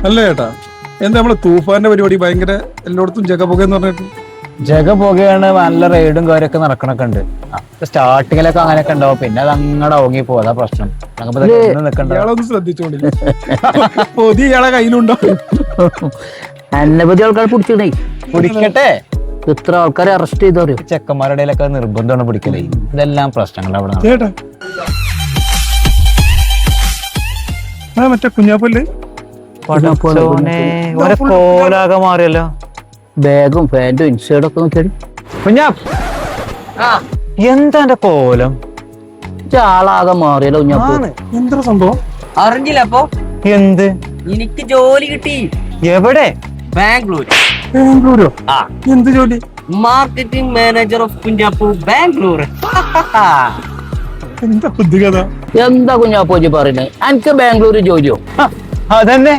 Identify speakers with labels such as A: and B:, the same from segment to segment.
A: അല്ല ചേട്ടാ, എന്താ നമ്മളെ തൂഫാന്റെ പരിപാടി ഭയങ്കര എല്ലായിടത്തും ജഗപുക എന്ന് പറഞ്ഞിട്ട്.
B: ജഗ പോകുകയാണ്, നല്ല റെയ്ഡും കാര്യമൊക്കെ നടക്കണൊക്കെ ഉണ്ട്. സ്റ്റാർട്ടിങ്ങിലൊക്കെ അങ്ങനെയൊക്കെ ഉണ്ടാവും, പിന്നെ അത് അങ്ങടെ ഓങ്ങി പോകും. അതാ പ്രശ്നം. നിക്കണ്ട,
A: ഇയാളൊന്നും ശ്രദ്ധിച്ചോണ്ടില്ല. പൊതി ഇയാളെ കയ്യിലുണ്ടാവും.
C: അനവധി ആൾക്കാർ പിടിച്ചിടേ.
B: പിടിക്കട്ടെ,
C: ഇത്ര ആൾക്കാരെ അറസ്റ്റ് ചെയ്തോ?
B: ചെക്കന്മാരുടെ ഇടയിലൊക്കെ നിർബന്ധമാണ് പിടിക്കലേ. ഇതെല്ലാം പ്രശ്നങ്ങൾ അവിടെ.
A: ചേട്ടാ മറ്റേ കുഞ്ഞാപ്പല്ലേ
B: കോലാകെ മാറിയല്ലോ.
C: ബാഗും പാന്റും ഇൻഷേർട്ടും ഒക്കെ നോക്കിയാടി.
B: കുഞ്ഞാ, എന്താ എന്റെ കോലം?
C: ആളാകെ മാറിയല്ലോ കുഞ്ഞാപ്പ്.
A: എന്താ സംഭവം?
D: അറിഞ്ഞില്ല അപ്പൊ?
B: എന്ത്?
D: എനിക്ക് ജോലി കിട്ടി.
B: എവിടെ?
D: ബാംഗ്ലൂർ.
A: ബാംഗ്ലൂരോ? എന്ത് ജോലി?
D: Marketing manager of Kunjappu, Bangalore.
A: എന്താ ബുദ്ധി കഥ?
C: എന്താ കുഞ്ഞാപ്പോജി പറയുന്നത്? എനിക്ക് ബാംഗ്ലൂർ ജോലിയോ?
B: അതന്നെ.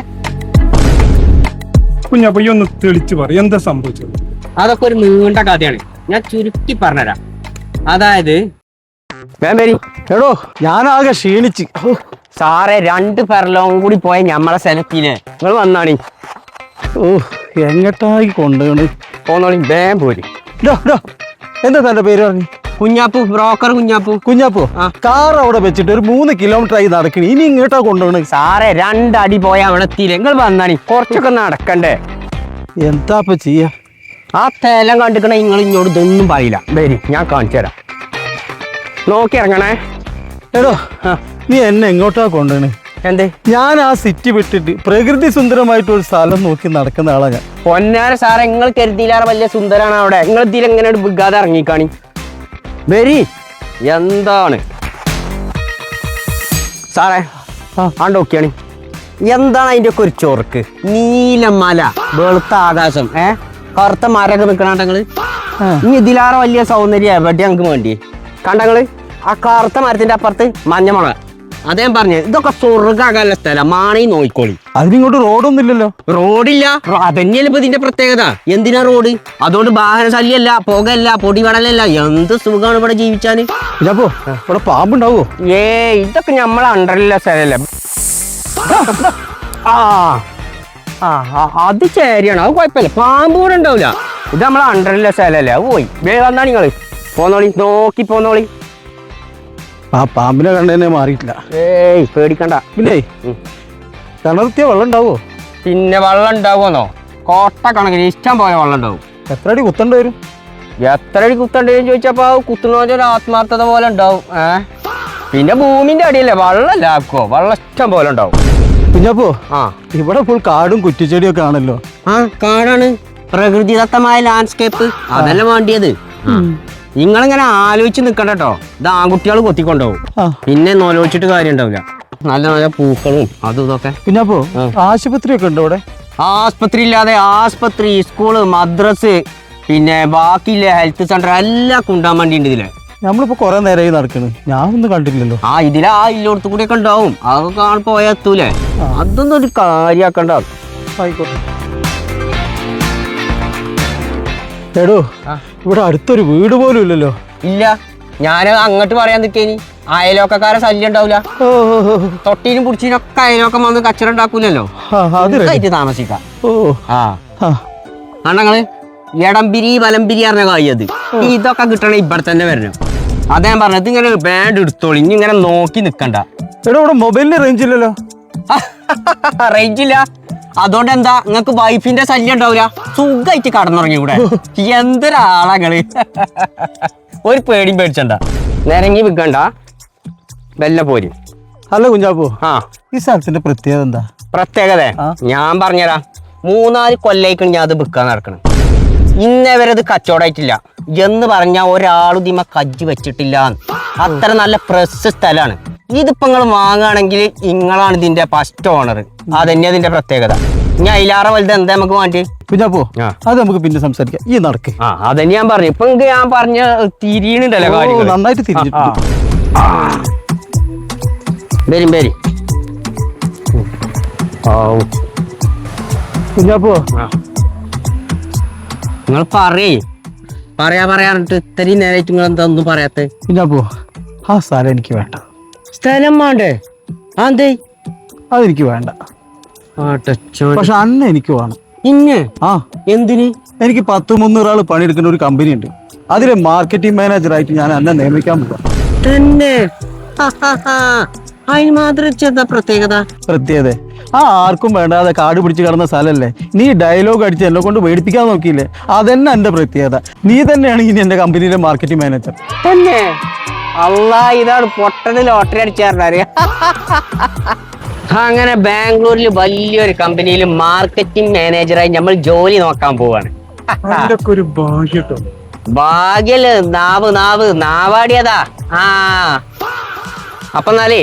A: കുഞ്ഞാപ്പ ഈ ഒന്ന് തെളിച്ചു പറ, എന്താ സംഭവിച്ചത്?
D: അതൊക്കെ ഒരു നീണ്ട കഥയാണ്, ഞാൻ ചുരുക്കി പറഞ്ഞുതരാം. അതായത്
E: എടോ, ഞാനാകെ ക്ഷീണിച്ച്.
D: സാറെ 2 ഫെർലോങ് കൂടി പോയ ഞമ്മളെ സ്ഥലത്തില് നിങ്ങൾ വന്നാണി.
E: ഓ, എങ്ങട്ടായി കൊണ്ടുപോണ്?
D: പോന്നോളി, ബാംഗ്ലൂര്.
E: എന്താ തന്റെ പേര് പറഞ്ഞു?
D: കുഞ്ഞാപ്പൂ, ബ്രോക്കർ കുഞ്ഞാപ്പൂ.
E: കുഞ്ഞാപ്പോ, കാർ അവിടെ വെച്ചിട്ട് ഒരു 3 കിലോമീറ്റർ ആയി നടക്കണി. ഇനി ഇങ്ങോട്ടാ കൊണ്ടുപോണ്?
D: സാറെ 2 അടി പോയ അവിടെ എത്തിയില്ല. നിങ്ങൾ വന്നാണി, കുറച്ചൊക്കെ നടക്കണ്ടേ.
E: എന്താ ചെയ്യാ?
D: ആ തേലം കണ്ടിക്കണ നിങ്ങൾ ഇങ്ങോട്ട് ഇതൊന്നും പറയില്ല. വരി, ഞാൻ കാണിച്ചു തരാം. നോക്കി ഇറങ്ങണേ.
E: എടോ, നീ എന്നെ എങ്ങോട്ടാ കൊണ്ടുപോണ്?
D: എന്തേ?
E: ഞാൻ ആ സിറ്റി വിട്ടിട്ട് പ്രകൃതി സുന്ദരമായിട്ട് ഒരു സ്ഥലം നോക്കി നടക്കുന്ന ആളാ ഞാൻ.
D: പൊന്നാര സാറെ, നിങ്ങൾ കരുതിയില്ലാറെ വലിയ സുന്ദരാണ് അവിടെ. നിങ്ങൾ ഇതിൽ എങ്ങനെ വിഗാതെ ഇറങ്ങിക്കാണി. വരി. എന്താണ് സാറേ ആണ്ടോക്കിയാണ്? എന്താണ് അതിന്റെ ഒക്കെ ഒരു ചൊറുക്ക്? നീലമല, വെളുത്ത ആകാശം, കറുത്ത മരൊക്കെ നിക്കണങ്ങള്. ഇനി ഇതിലാറെ വലിയ സൗന്ദര്യം എവിടെ ഞങ്ങൾക്ക് വേണ്ടി കണ്ടങ്ങള്? ആ കറുത്ത മരത്തിന്റെ അപ്പുറത്ത് മഞ്ഞമുള. അതേ പറഞ്ഞു, ഇതൊക്കെ സ്വർഗ്ഗാകാനുള്ള സ്ഥലം. മാണി നോയിക്കോളി.
E: അതിനിങ്ങോട്ട് റോഡൊന്നും ഇല്ലല്ലോ.
D: റോഡില്ല, അതന്നെയല്ലേ ഇപ്പൊ ഇതിന്റെ പ്രത്യേകത. എന്തിനാ റോഡ്? അതുകൊണ്ട് വാഹന ശല്യമല്ല, പുകയല്ല, പൊടിപടലല്ല. എന്ത് സുഖമാണ് ഇവിടെ ജീവിച്ചാന്.
E: ഇല്ലപ്പോ ഇവിടെ പാമ്പുണ്ടാവോ?
D: ഇതൊക്കെ നമ്മളെ അണ്ടറിലുള്ള സ്ഥലല്ലേ. അത് ശരിയാണ്, അത് കുഴപ്പമില്ല. പാമ്പ് കൂടെ ഉണ്ടാവില്ല. ഇത് നമ്മളെ അണ്ടറിലുള്ള സ്ഥലല്ലേ. അത് പോയി വന്നാ നിങ്ങള് പോന്നോളി, നോക്കി പോന്നോളി.
E: ആ പാമ്പിനെ കണ്ടതന്നെ മാറിയിട്ടില്ല.
D: പേടിക്കണ്ട.
E: പിന്നെ കിണർത്തിയ വെള്ളം ഉണ്ടാവോ?
D: പിന്നെ വെള്ളം ഉണ്ടാവുമെന്നോ? കോട്ട കണക്കിന് ഇഷ്ടം പോലെ വെള്ളം ഉണ്ടാവും.
E: എത്ര അടി കുത്തണ്ട വരും?
D: എത്ര അടി കുത്തണ്ടേന്ന് ചോദിച്ചപ്പോ കുത്തുന്നതിന്റെ ഒരു ആത്മാർത്ഥത പോലെ ഉണ്ടാവും. പിന്നെ ഭൂമിന്റെ അടിയല്ലേ, വെള്ളം ലാക്കോ? വെള്ളം ഇഷ്ടം പോലെ ഉണ്ടാവും.
E: കുഞ്ഞാപ്പോ, ഇവിടെ ഫുൾ കാടും കുറ്റിച്ചെടിയും ഒക്കെ ആണല്ലോ.
D: കാടാണ്, പ്രകൃതിദത്തമായ ലാൻഡ്സ്കേപ്പ്. അതല്ല വേണ്ടിയത്. നിങ്ങളിങ്ങനെ ആലോചിച്ച് നിക്കണ്ട കേട്ടോ. ഇത് ആൺകുട്ടികൾ കൊത്തിക്കൊണ്ടുപോകും. പിന്നെ നോലോചിച്ചിട്ട് കാര്യം ഉണ്ടാവില്ല. നല്ല നല്ല പൂക്കളും അതും ഇതൊക്കെ.
E: കുഞ്ഞാപ്പോ, ആശുപത്രി ഒക്കെ ഉണ്ടോ ഇവിടെ?
D: ആസ്പത്രി ഇല്ലാതെ ആസ്പത്രി, സ്കൂള്, മദ്രസ്, പിന്നെ ബാക്കിയില്ല ഹെൽത്ത് സെന്റർ എല്ലാം കൊണ്ടാൻ വേണ്ടി ഉണ്ട് ഇതിലെ.
E: നമ്മളിപ്പോ കൊറേ നേരമായി നടക്കണ്, ഞാൻ ഒന്നും കണ്ടിട്ടില്ലല്ലോ.
D: ഇതിലെ ഇല്ലോടത്തു കൂടി ഒക്കെ ഉണ്ടാവും. അതൊക്കെ കാണാൻ പോയാൽ എത്തൂലേ. അതൊന്നും ഒരു കാര്യാക്കണ്ട.
E: ആയിക്കോട്ടെ. എടോ, ഇവിടെ അടുത്തൊരു വീട് പോലും ഇല്ലല്ലോ.
D: ഇല്ല, ഞാൻ അങ്ങോട്ട് പറയാൻ നിൽക്കേനി. അയലോക്കാരെ ശല്യം ഉണ്ടാവില്ല. തൊട്ടീനും പുടിച്ചീനൊക്കെ അയലോക്കം വന്ന് കച്ചറ ഉണ്ടാക്കൂലല്ലോ. താമസിക്കാം. ആണങ്ങള് എടംപിരി വലംപിരി പറഞ്ഞ കായത്. ഇതൊക്കെ കിട്ടണ ഇവിടെ തന്നെ വരണം. അതേ പറഞ്ഞത്. ഇങ്ങനെ ബാൻഡ് എടുത്തോളി, ഇനി ഇങ്ങനെ നോക്കി നിക്കണ്ട.
E: എടോ, ഇവിടെ മൊബൈലിന് റേഞ്ച് ഇല്ലല്ലോ.
D: റേഞ്ച് ഇല്ല, അതുകൊണ്ട് എന്താ നിങ്ങക്ക് വൈഫിന്റെ ശല്യം ഉണ്ടാവില്ല. സുഖമായിട്ട് കടന്നുറങ്ങി ഇവിടെ. എന്തൊരാളങ്ങള്. ഒരു പേടിയും പേടിച്ചണ്ട, നിരങ്ങി വിൽക്കണ്ട, വെല്ല പോരും.
E: അല്ല കുഞ്ഞാപ്പോ, ഈ സ്ഥലത്തിന്റെ പ്രത്യേകത എന്താ?
D: പ്രത്യേകത ഞാൻ പറഞ്ഞുതരാം. 3-4 കൊല്ലായിക്കാണ് ഞാൻ അത് വിൽക്കാൻ നടക്കണം. ഇന്നേവരെ അത് കച്ചവടമായിട്ടില്ല എന്ന് പറഞ്ഞാൽ ഒരാളും ഇതിമ കജ്ജി വെച്ചിട്ടില്ല. അത്ര നല്ല പ്രസ് സ്ഥലമാണ്. ഇതിപ്പോ നിങ്ങൾ വാങ്ങുകയാണെങ്കിൽ നിങ്ങളാണ് ഇതിന്റെ ഫസ്റ്റ് ഓണർ. അതന്നെ അതിന്റെ പ്രത്യേകത. ഇനി അതിലാറെ വലുത് എന്താ നമുക്ക് വേണ്ടി?
E: കുഞ്ഞാപ്പോ, അത് നമുക്ക് പിന്നെ സംസാരിക്കാം. ഈ നടക്ക്.
D: അതന്നെ ഞാൻ പറഞ്ഞു. ഇപ്പൊ ഞാൻ പറഞ്ഞ തിരിയണുണ്ടല്ലോ കാര്യം.
E: നന്നായിട്ട് തിരിഞ്ഞിട്ടുണ്ട്.
D: വരും വരും.
E: കുഞ്ഞാപ്പോ,
D: നിങ്ങൾ പറയാറിട്ട് ഇത്രയും നേരമായിട്ട് നിങ്ങൾ എന്താ ഒന്നും പറയാത്ത?
E: കുഞ്ഞാപ്പോ, ആ സ്ഥലം എനിക്ക് വേണ്ട.
D: സ്ഥലം വേണ്ടേ? അതെനിക്ക്
E: വേണ്ട. പക്ഷെ അന്ന എനിക്ക് വേണം.
D: ഇന്നെ
E: ആ
D: എന്തിന്?
E: എനിക്ക് 10-300 ആള് പണിയെടുക്കുന്ന ഒരു കമ്പനി ഉണ്ട്. അതിലെ മാർക്കറ്റിംഗ് മാനേജറായിട്ട് ഞാൻ അന്നെ നിയമിക്കാൻ പോകാം.
D: തന്നെ അതിന് മാത്രം ചെറുതാ
E: പ്രത്യേകത ആർക്കും വേണ്ടാതെ കാട് പിടിച്ച് കിടന്ന സ്ഥലല്ലേ. നീ ഡയലോഗ് അടിച്ച് എന്നെ കൊണ്ട് മേടിപ്പിക്കാൻ നോക്കിയില്ലേ, അതന്നെ എന്റെ പ്രത്യേകത. നീ തന്നെയാണ് ഇനി എന്റെ കമ്പനിയിലെ മാർക്കറ്റിംഗ് മാനേജർ.
D: തന്നെ ഇതാണ് പൊട്ടന് ലോട്ടറി അടിച്ചറിയ. അങ്ങനെ ബാംഗ്ലൂരിൽ വലിയൊരു കമ്പനിയിൽ മാർക്കറ്റിംഗ് മാനേജറായി നമ്മൾ ജോലി നോക്കാൻ പോവാണ്.
A: അതിന്റെയൊക്കെ ഒരു ഭാഗ്യട്ടോ.
D: ഭാഗ്യല് നാവാടിയതാ. അപ്പൊ എന്നാലേ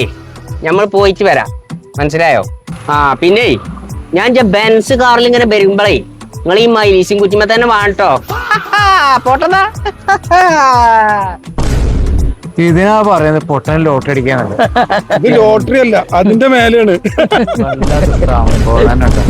D: നമ്മൾ പോയിട്ട് വരാം, മനസ്സിലായോ? പിന്നെ ഞാൻ ബെൻസ് കാറിൽ ഇങ്ങനെ വരുമ്പോഴേ നിങ്ങൾ ഈ മൈലീസിങ് കുറ്റിമ തന്നെ വേണട്ടോ. പോട്ടതാ.
B: ഇതിനാ പറയുന്നത് പൊട്ടൻ ലോട്ടറി അടിക്കാനല്ല.
A: ഇത് ലോട്ടറി അല്ല, അതിന്റെ മേലെയാണ്.
B: സംഭവം തന്നെ കേട്ടോ.